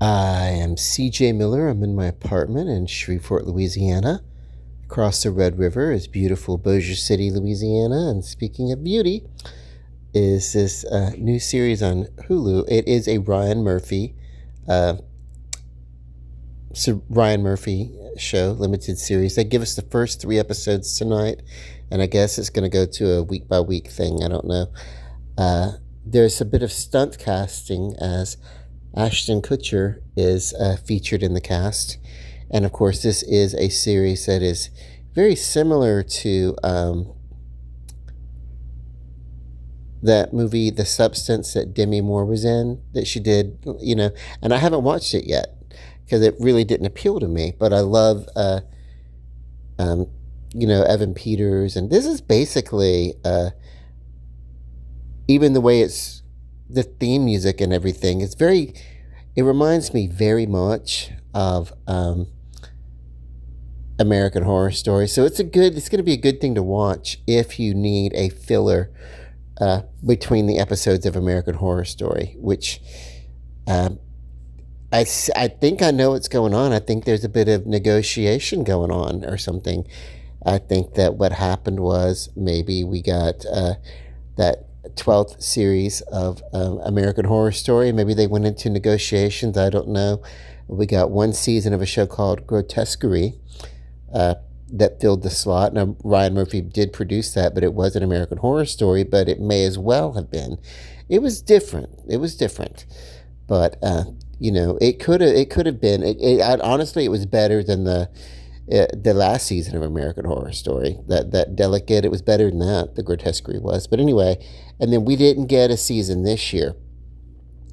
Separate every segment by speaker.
Speaker 1: I am CJ Miller. I'm in my apartment in Shreveport, Louisiana. Across the Red River is beautiful Bossier City, Louisiana. And speaking of beauty, is this new series on Hulu. It is a uh, Ryan Murphy show, limited series. They give us the first 3 episodes tonight, and I guess it's going to go to a week by week thing. I don't know. There's a bit of stunt casting as Ashton Kutcher is featured in the cast. And of course, this is a series that is very similar to that movie, The Substance, that Demi Moore was in, that she did, and I haven't watched it yet because it really didn't appeal to me. But I love, um, Evan Peters. And this is basically, even the way it's the theme music and everything, it reminds me very much of American Horror Story. So it's going to be a good thing to watch if you need a filler between the episodes of American Horror Story, which um, I think I know what's going on. I think there's a bit of negotiation going on or something. I think that what happened was maybe we got that 12th series of American Horror Story. Maybe they went into negotiations. I don't know. We got one season of a show called Grotesquerie that filled the slot. Now, Ryan Murphy did produce that, but it was an American Horror Story, but it may as well have been. It was different. But, it could have been. Honestly, it was better than the last season of American Horror Story. That Delicate, it was better than that. The Grotesquerie was. But anyway, and then we didn't get a season this year,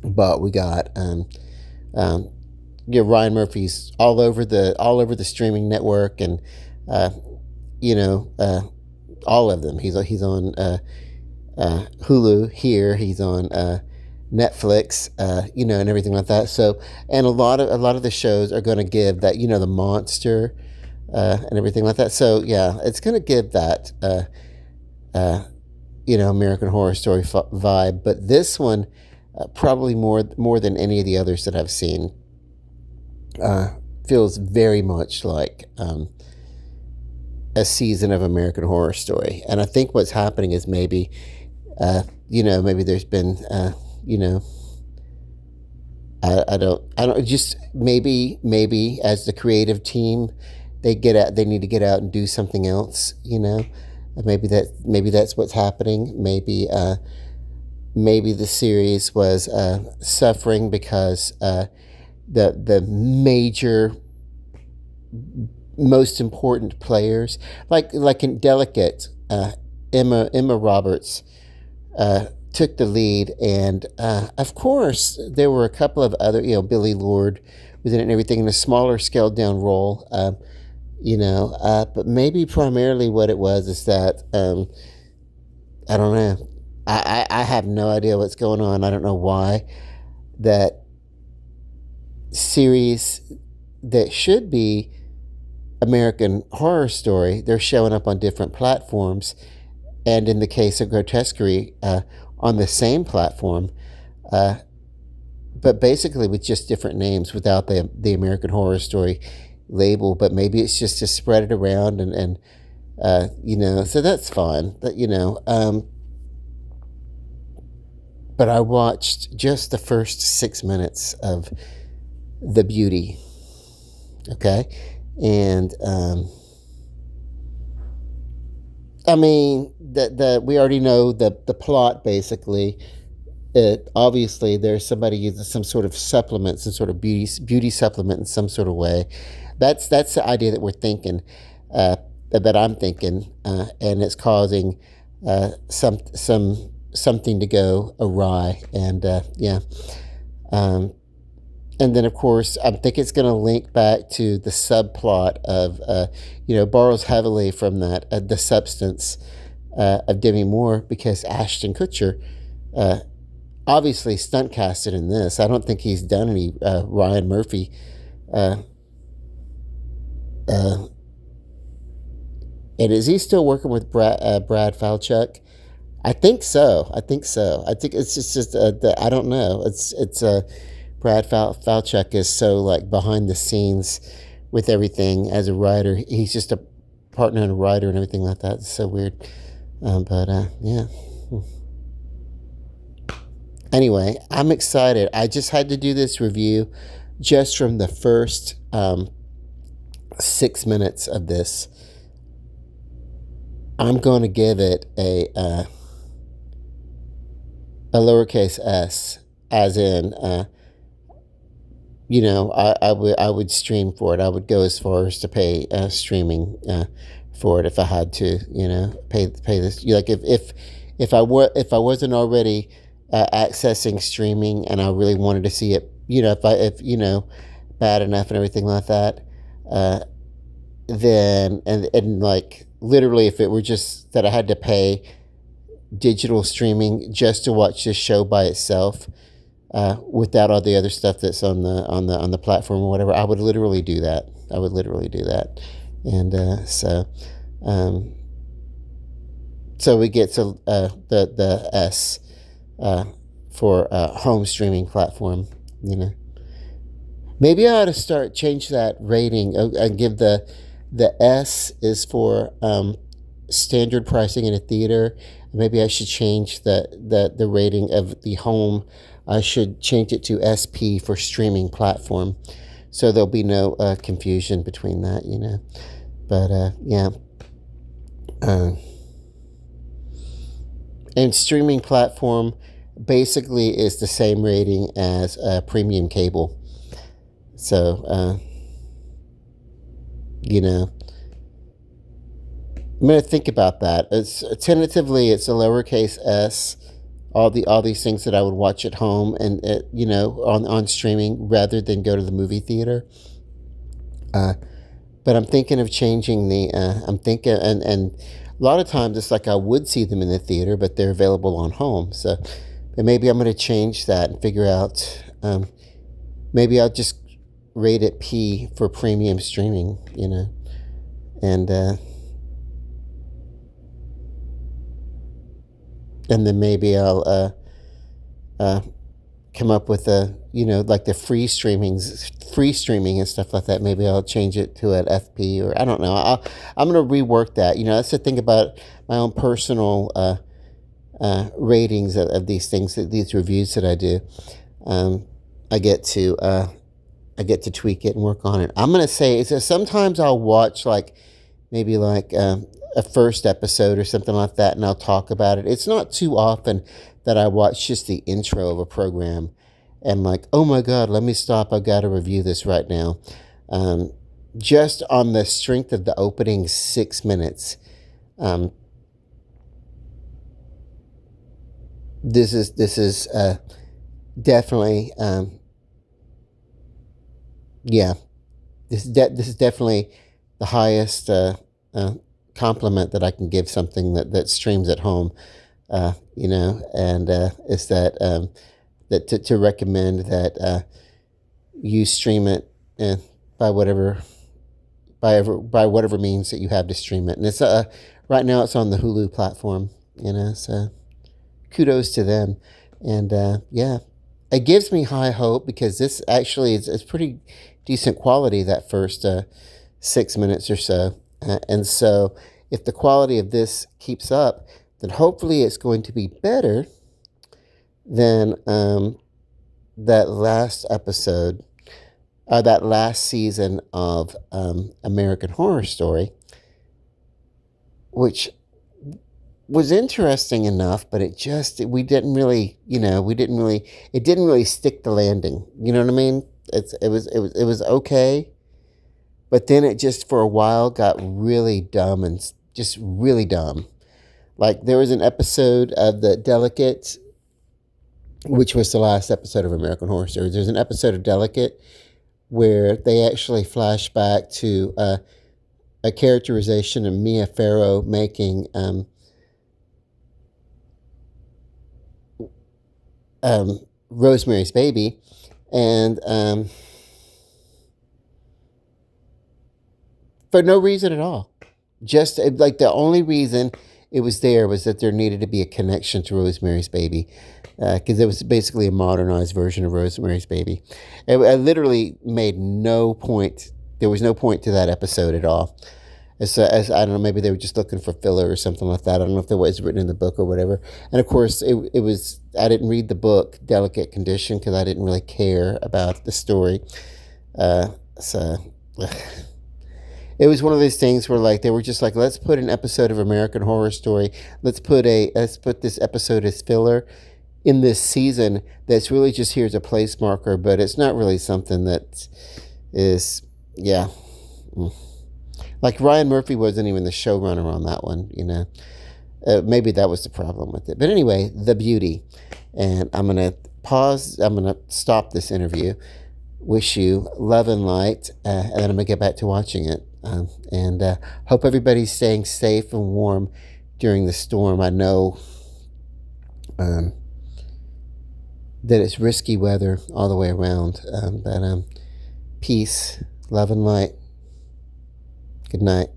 Speaker 1: but we got Ryan Murphy's all over the streaming network, and uh, all of them. He's on Hulu here. He's on Netflix, and everything like that. So, and a lot of the shows are going to give that, the monster, and everything like that. So yeah, it's going to give that, American Horror Story vibe. But this one, probably more than any of the others that I've seen, feels very much like a season of American Horror Story. And I think what's happening is maybe there's been, I don't, just maybe as the creative team, they need to get out and do something else, maybe that's what's happening. Maybe the series was suffering because the major, most important players, like in Delicate, Emma Roberts took the lead, and of course there were a couple of other, Billy Lord was in it and everything, in a smaller scaled down role, but maybe primarily what it was is that I don't know. I have no idea what's going on. I don't know why that series that should be American Horror Story, they're showing up on different platforms, and in the case of Grotesquerie, on the same platform, but basically with just different names without the American Horror Story label. But maybe it's just to spread it around, and so that's fine. But but I watched just the first 6 minutes of The Beauty. Okay, and I mean, we already know the plot basically. Obviously there's somebody using some sort of supplement, some sort of beauty supplement in some sort of way. That's the idea that we're thinking, that I'm thinking, and it's causing something to go awry, and yeah. And then, of course, I think it's going to link back to the subplot of, borrows heavily from that, The Substance, of Demi Moore, because Ashton Kutcher obviously stunt casted in this. I don't think he's done any Ryan Murphy. Uh, uh, and is he still working with Brad Falchuk? I think so. I think it's just I don't know. It's Brad Falchuk is so like behind the scenes with everything as a writer. He's just a partner and a writer and everything like that. It's so weird. But yeah. Anyway, I'm excited. I just had to do this review just from the first 6 minutes of this. I'm going to give it a lowercase s, as in, I would stream for it. I would go as far as to pay streaming for it if I had to. Pay this. Like if I wasn't already accessing streaming and I really wanted to see it, if bad enough and everything like that, then and like literally if it were just that I had to pay digital streaming just to watch this show by itself, without all the other stuff that's on the platform or whatever, I would literally do that. And so we get to the S for home streaming platform. Maybe I ought to change that rating and give the S is for standard pricing in a theater. Maybe I should change the rating of the home. I should change it to SP for streaming platform, so there'll be no confusion between that, But yeah, and streaming platform basically is the same rating as premium cable. So I'm going to think about that. It's it's a lowercase s. All these things that I would watch at home and on streaming rather than go to the movie theater. But I'm thinking of changing the. I'm thinking and a lot of times it's like I would see them in the theater, but they're available on home. So, but maybe I'm going to change that and figure out. Maybe I'll just rate it P for premium streaming. And then maybe I'll come up with like the free streaming and stuff like that. Maybe I'll change it to an FP, or I don't know. I'm gonna rework that. That's the thing about my own personal ratings of these things, these reviews that I do. I get to tweak it and work on it. I'm gonna say sometimes I'll watch maybe a first episode or something like that, and I'll talk about it. It's not too often that I watch just the intro of a program and oh my God, let me stop. I've got to review this right now. Just on the strength of the opening 6 minutes. This is definitely, yeah, this is definitely the highest, compliment that I can give something that streams at home, and is that to recommend that you stream it by whatever means that you have to stream it. And it's right now it's on the Hulu platform, so kudos to them. And yeah, it gives me high hope because this actually is pretty decent quality, that first 6 minutes or so. And so if the quality of this keeps up, then hopefully it's going to be better than that last episode, that last season of American Horror Story, which was interesting enough, but it didn't really stick the landing. You know what I mean? It was okay. But then it just for a while got really dumb and just really dumb. Like there was an episode of The Delicate, which was the last episode of American Horror Story. There's an episode of Delicate where they actually flash back to a characterization of Mia Farrow making Rosemary's Baby, and for no reason at all. Just the only reason it was there was that there needed to be a connection to Rosemary's Baby. because it was basically a modernized version of Rosemary's Baby. I literally made no point. There was no point to that episode at all. As I don't know, maybe they were just looking for filler or something like that. I don't know if that was written in the book or whatever. And of course, it was. I didn't read the book Delicate Condition because I didn't really care about the story. So it was one of those things where like they were just like, let's put an episode of American Horror Story. Let's put this episode as filler in this season. That's really just here as a place marker, but it's not really something that is, yeah. Like Ryan Murphy wasn't even the showrunner on that one, you know. Maybe that was the problem with it. But anyway, The Beauty. And I'm going to pause. I'm going to stop this interview. Wish you love and light. And then I'm going to get back to watching it. And hope everybody's staying safe and warm during the storm. I know that it's risky weather all the way around. But peace, love and light. Good night.